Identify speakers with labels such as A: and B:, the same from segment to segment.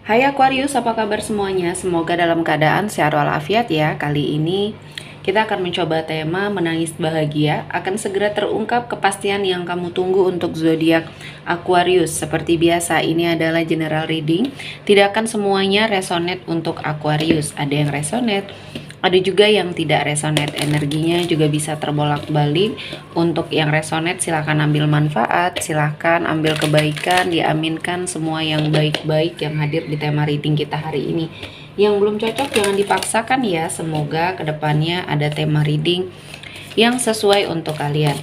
A: Hai Aquarius, apa kabar semuanya? Semoga dalam keadaan sehat walafiat ya. Kali ini kita akan mencoba tema menangis bahagia. Akan segera terungkap kepastian yang kamu tunggu untuk zodiak Aquarius. Seperti biasa, ini adalah general reading. Tidak akan semuanya resonate untuk Aquarius. Ada yang resonate, ada juga yang tidak resonate, energinya juga bisa terbolak-balik. Untuk yang resonate silahkan ambil manfaat, silahkan ambil kebaikan, diaminkan semua yang baik-baik yang hadir di tema reading kita hari ini. Yang belum cocok jangan dipaksakan ya, semoga kedepannya ada tema reading yang sesuai untuk kalian.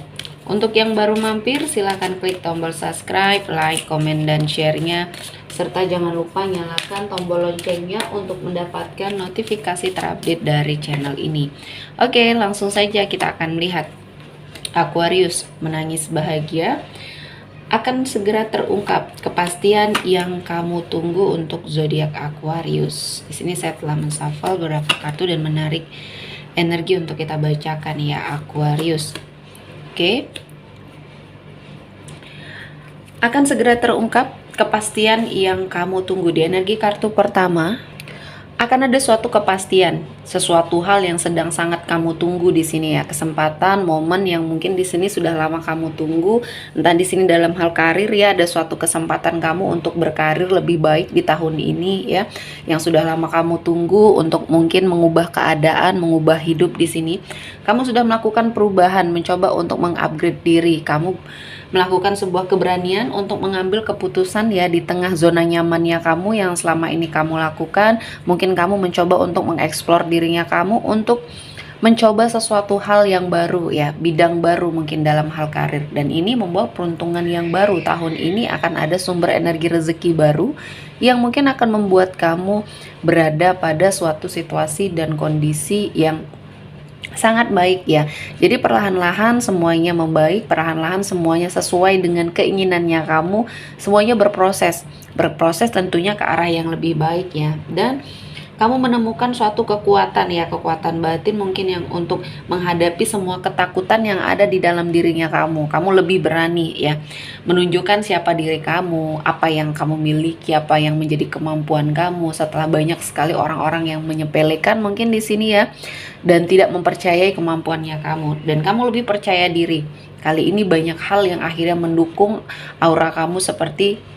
A: Untuk yang baru mampir silahkan klik tombol subscribe, like, komen, dan share-nya, serta jangan lupa nyalakan tombol loncengnya untuk mendapatkan notifikasi terupdate dari channel ini. Oke, langsung saja kita akan melihat Aquarius menangis bahagia. Akan segera terungkap kepastian yang kamu tunggu untuk zodiak Aquarius. Di sini saya telah menshuffle beberapa kartu dan menarik energi untuk kita bacakan ya Aquarius. Oke. Akan segera terungkap kepastian yang kamu tunggu. Di energi kartu pertama akan ada suatu kepastian, sesuatu hal yang sedang sangat kamu tunggu di sini ya, kesempatan, momen yang mungkin di sini sudah lama kamu tunggu. Entah di sini dalam hal karir ya, ada suatu kesempatan kamu untuk berkarir lebih baik di tahun ini ya, yang sudah lama kamu tunggu untuk mungkin mengubah keadaan, mengubah hidup di sini. Kamu sudah melakukan perubahan, mencoba untuk mengupgrade diri. Kamu melakukan sebuah keberanian untuk mengambil keputusan ya di tengah zona nyamannya kamu yang selama ini kamu lakukan. Mungkin kamu mencoba untuk mengeksplor dirinya kamu untuk mencoba sesuatu hal yang baru ya, bidang baru mungkin dalam hal karir, dan ini membawa peruntungan yang baru. Tahun ini akan ada sumber energi rezeki baru yang mungkin akan membuat kamu berada pada suatu situasi dan kondisi yang sangat baik ya. Jadi perlahan-lahan semuanya membaik, perlahan-lahan semuanya sesuai dengan keinginannya kamu, semuanya berproses tentunya ke arah yang lebih baik ya. Dan kamu menemukan suatu kekuatan ya, kekuatan batin mungkin yang untuk menghadapi semua ketakutan yang ada di dalam dirinya kamu. Kamu lebih berani ya, menunjukkan siapa diri kamu, apa yang kamu miliki, apa yang menjadi kemampuan kamu setelah banyak sekali orang-orang yang menyepelekan mungkin di sini ya, dan tidak mempercayai kemampuannya kamu, dan kamu lebih percaya diri. Kali ini banyak hal yang akhirnya mendukung aura kamu seperti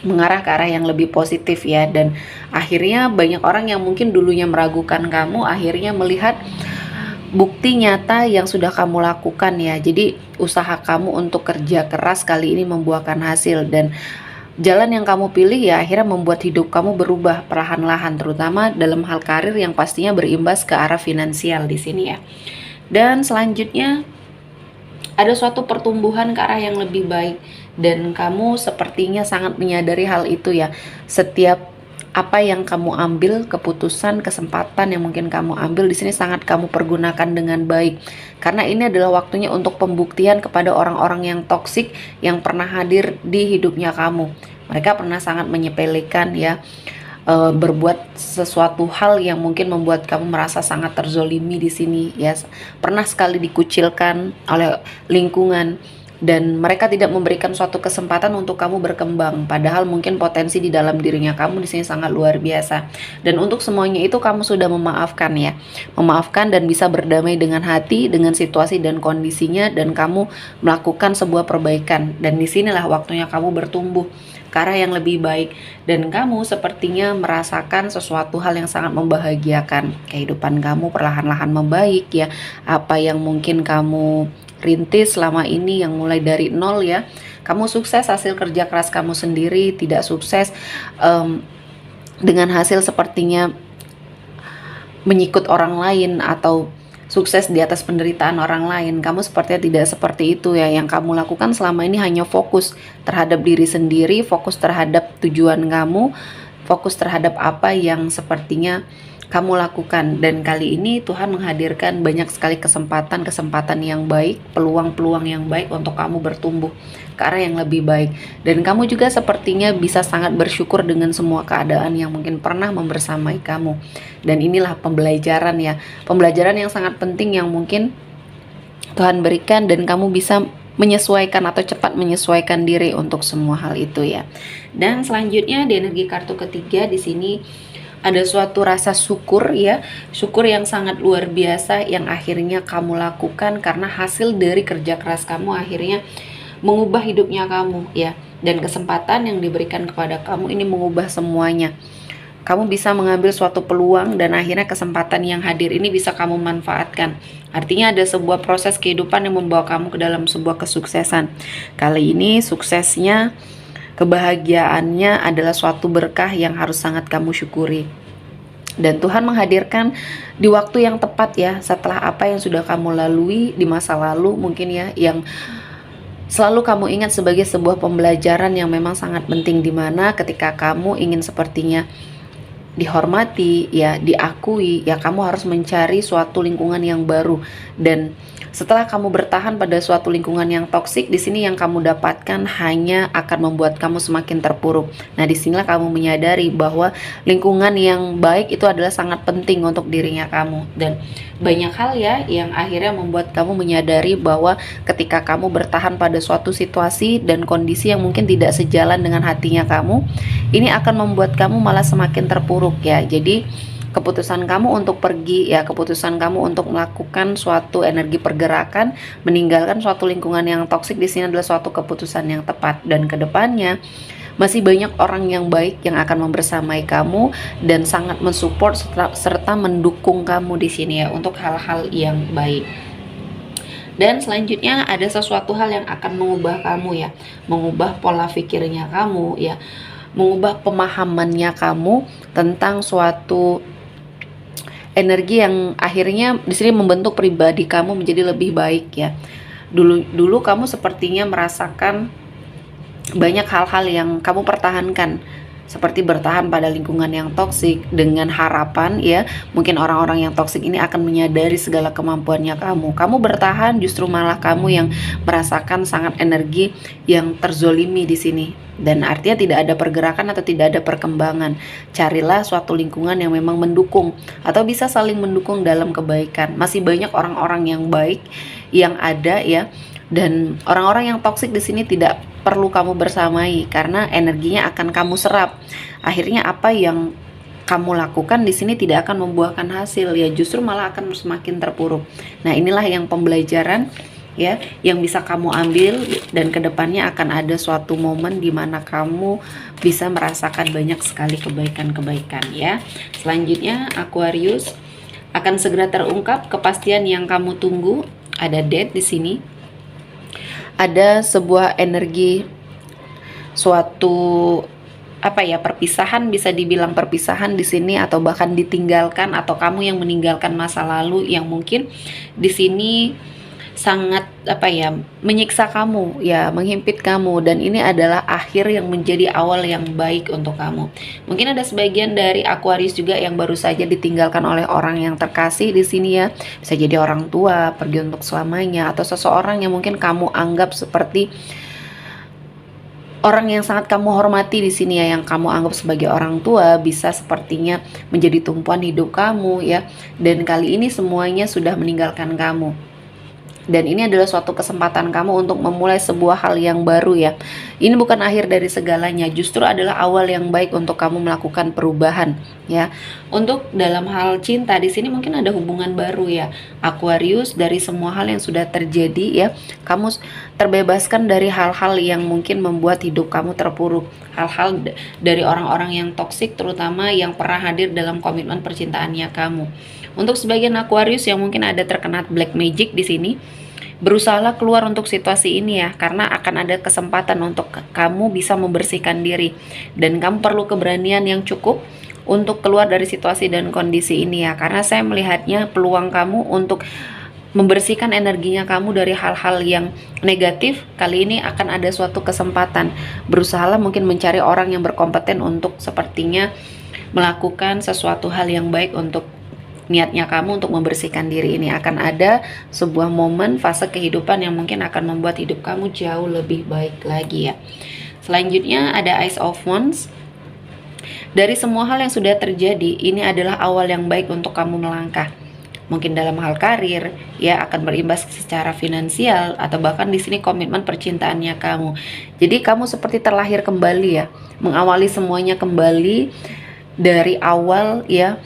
A: mengarah ke arah yang lebih positif ya, dan akhirnya banyak orang yang mungkin dulunya meragukan kamu akhirnya melihat bukti nyata yang sudah kamu lakukan ya. Jadi usaha kamu untuk kerja keras kali ini membuahkan hasil, dan jalan yang kamu pilih ya akhirnya membuat hidup kamu berubah perlahan-lahan, terutama dalam hal karir yang pastinya berimbas ke arah finansial di sini ya. Dan selanjutnya ada suatu pertumbuhan ke arah yang lebih baik, dan kamu sepertinya sangat menyadari hal itu ya. Setiap apa yang kamu ambil, keputusan, kesempatan yang mungkin kamu ambil di sini sangat kamu pergunakan dengan baik, karena ini adalah waktunya untuk pembuktian kepada orang-orang yang toksik yang pernah hadir di hidupnya kamu. Mereka pernah sangat menyepelekan ya, berbuat sesuatu hal yang mungkin membuat kamu merasa sangat terzolimi di sini ya, pernah sekali dikucilkan oleh lingkungan, dan mereka tidak memberikan suatu kesempatan untuk kamu berkembang, padahal mungkin potensi di dalam dirinya kamu di sini sangat luar biasa. Dan untuk semuanya itu kamu sudah memaafkan ya, memaafkan dan bisa berdamai dengan hati, dengan situasi dan kondisinya, dan kamu melakukan sebuah perbaikan, dan disinilah waktunya kamu bertumbuh ke arah yang lebih baik, dan kamu sepertinya merasakan sesuatu hal yang sangat membahagiakan. Kehidupan kamu perlahan-lahan membaik ya, apa yang mungkin kamu rintis selama ini yang mulai dari nol ya, kamu sukses hasil kerja keras kamu sendiri, tidak sukses dengan hasil sepertinya menyikut orang lain atau sukses di atas penderitaan orang lain. Kamu sepertinya tidak seperti itu ya. Yang kamu lakukan selama ini hanya fokus terhadap diri sendiri, fokus terhadap tujuan kamu, fokus terhadap apa yang sepertinya kamu lakukan. Dan kali ini Tuhan menghadirkan banyak sekali kesempatan-kesempatan yang baik, peluang-peluang yang baik untuk kamu bertumbuh ke arah yang lebih baik. Dan kamu juga sepertinya bisa sangat bersyukur dengan semua keadaan yang mungkin pernah membersamai kamu. Dan inilah pembelajaran ya, pembelajaran yang sangat penting yang mungkin Tuhan berikan, dan kamu bisa menyesuaikan atau cepat menyesuaikan diri untuk semua hal itu ya. Dan selanjutnya di energi kartu ketiga di sini ada suatu rasa syukur ya, syukur yang sangat luar biasa yang akhirnya kamu lakukan karena hasil dari kerja keras kamu akhirnya mengubah hidupnya kamu ya, dan kesempatan yang diberikan kepada kamu ini mengubah semuanya. Kamu bisa mengambil suatu peluang dan akhirnya kesempatan yang hadir ini bisa kamu manfaatkan. Artinya ada sebuah proses kehidupan yang membawa kamu ke dalam sebuah kesuksesan. Kali ini suksesnya, kebahagiaannya adalah suatu berkah yang harus sangat kamu syukuri. Dan Tuhan menghadirkan di waktu yang tepat ya, setelah apa yang sudah kamu lalui di masa lalu mungkin ya, yang selalu kamu ingat sebagai sebuah pembelajaran yang memang sangat penting, di mana ketika kamu ingin sepertinya dihormati ya, diakui ya, kamu harus mencari suatu lingkungan yang baru. Dan setelah kamu bertahan pada suatu lingkungan yang toksik, di sini yang kamu dapatkan hanya akan membuat kamu semakin terpuruk. Nah, disinilah kamu menyadari bahwa lingkungan yang baik itu adalah sangat penting untuk dirinya kamu. Dan banyak hal ya yang akhirnya membuat kamu menyadari bahwa ketika kamu bertahan pada suatu situasi dan kondisi yang mungkin tidak sejalan dengan hatinya kamu, ini akan membuat kamu malah semakin terpuruk ya. Jadi keputusan kamu untuk pergi ya, keputusan kamu untuk melakukan suatu energi pergerakan, meninggalkan suatu lingkungan yang toksik di sini adalah suatu keputusan yang tepat. Dan kedepannya masih banyak orang yang baik yang akan membersamai kamu dan sangat mensupport serta mendukung kamu di sini ya untuk hal-hal yang baik. Dan selanjutnya ada sesuatu hal yang akan mengubah kamu ya, mengubah pola pikirnya kamu ya, mengubah pemahamannya kamu tentang suatu energi yang akhirnya di sini membentuk pribadi kamu menjadi lebih baik ya. Dulu kamu sepertinya merasakan banyak hal-hal yang kamu pertahankan, seperti bertahan pada lingkungan yang toksik dengan harapan ya, mungkin orang-orang yang toksik ini akan menyadari segala kemampuannya kamu. Kamu bertahan, justru malah kamu yang merasakan sangat energi yang terzolimi di sini. Dan artinya tidak ada pergerakan atau tidak ada perkembangan. Carilah suatu lingkungan yang memang mendukung atau bisa saling mendukung dalam kebaikan. Masih banyak orang-orang yang baik yang ada ya, dan orang-orang yang toksik di sini tidak perlu kamu bersamai karena energinya akan kamu serap. Akhirnya apa yang kamu lakukan di sini tidak akan membuahkan hasil ya, justru malah akan semakin terpuruk. Nah, inilah yang pembelajaran ya yang bisa kamu ambil, dan kedepannya akan ada suatu momen di mana kamu bisa merasakan banyak sekali kebaikan-kebaikan ya. Selanjutnya Aquarius, akan segera terungkap kepastian yang kamu tunggu. Ada date di sini. Ada sebuah energi suatu perpisahan, bisa dibilang perpisahan di sini, atau bahkan ditinggalkan, atau kamu yang meninggalkan masa lalu yang mungkin di sini sangat menyiksa kamu ya, menghimpit kamu, dan ini adalah akhir yang menjadi awal yang baik untuk kamu. Mungkin ada sebagian dari Aquarius juga yang baru saja ditinggalkan oleh orang yang terkasih di sini ya. Bisa jadi orang tua, pergi untuk selamanya, atau seseorang yang mungkin kamu anggap seperti orang yang sangat kamu hormati di sini ya, yang kamu anggap sebagai orang tua, bisa sepertinya menjadi tumpuan hidup kamu ya. Dan kali ini semuanya sudah meninggalkan kamu. Dan ini adalah suatu kesempatan kamu untuk memulai sebuah hal yang baru ya. Ini bukan akhir dari segalanya, justru adalah awal yang baik untuk kamu melakukan perubahan ya. Untuk dalam hal cinta di sini mungkin ada hubungan baru ya, Aquarius. Dari semua hal yang sudah terjadi ya, kamu terbebaskan dari hal-hal yang mungkin membuat hidup kamu terpuruk. Hal-hal dari orang-orang yang toksik, terutama yang pernah hadir dalam komitmen percintaannya kamu. Untuk sebagian Aquarius yang mungkin ada terkena black magic di sini, berusahalah keluar untuk situasi ini ya, karena akan ada kesempatan untuk kamu bisa membersihkan diri, dan kamu perlu keberanian yang cukup untuk keluar dari situasi dan kondisi ini ya, karena saya melihatnya peluang kamu untuk membersihkan energinya kamu dari hal-hal yang negatif kali ini akan ada suatu kesempatan. Berusahalah mungkin mencari orang yang berkompeten untuk sepertinya melakukan sesuatu hal yang baik untuk niatnya kamu untuk membersihkan diri ini. Akan ada sebuah momen fase kehidupan yang mungkin akan membuat hidup kamu jauh lebih baik lagi ya. Selanjutnya ada Ace of Wands. Dari semua hal yang sudah terjadi, ini adalah awal yang baik untuk kamu melangkah. mungkin dalam hal karir, ya akan berimbas secara finansial, atau bahkan di sini komitmen percintaannya kamu. Jadi kamu seperti terlahir kembali ya, mengawali semuanya kembali dari awal ya.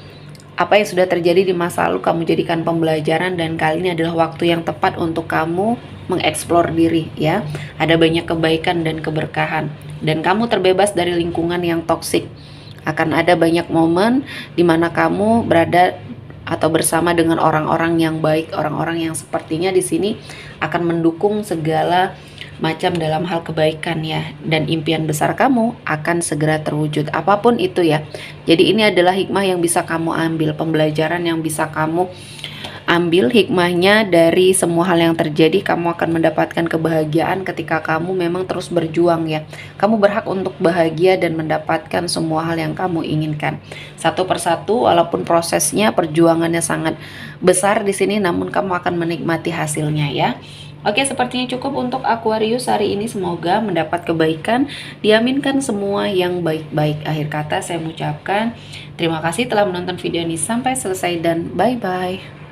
A: Apa yang sudah terjadi di masa lalu kamu jadikan pembelajaran, dan kali ini adalah waktu yang tepat untuk kamu mengeksplor diri ya. Ada banyak kebaikan dan keberkahan, dan kamu terbebas dari lingkungan yang toksik. Akan ada banyak momen di mana kamu berada atau bersama dengan orang-orang yang baik, orang-orang yang sepertinya di sini akan mendukung segala macam dalam hal kebaikan ya, dan impian besar kamu akan segera terwujud apapun itu ya. Jadi ini adalah hikmah yang bisa kamu ambil, pembelajaran yang bisa kamu ambil hikmahnya dari semua hal yang terjadi. Kamu akan mendapatkan kebahagiaan ketika kamu memang terus berjuang ya. Kamu berhak untuk bahagia dan mendapatkan semua hal yang kamu inginkan. Satu persatu, walaupun prosesnya, perjuangannya sangat besar di sini, namun kamu akan menikmati hasilnya ya. Oke, sepertinya cukup untuk Aquarius hari ini. Semoga mendapat kebaikan, diaminkan semua yang baik-baik. Akhir kata saya mengucapkan terima kasih telah menonton video ini sampai selesai, dan bye-bye.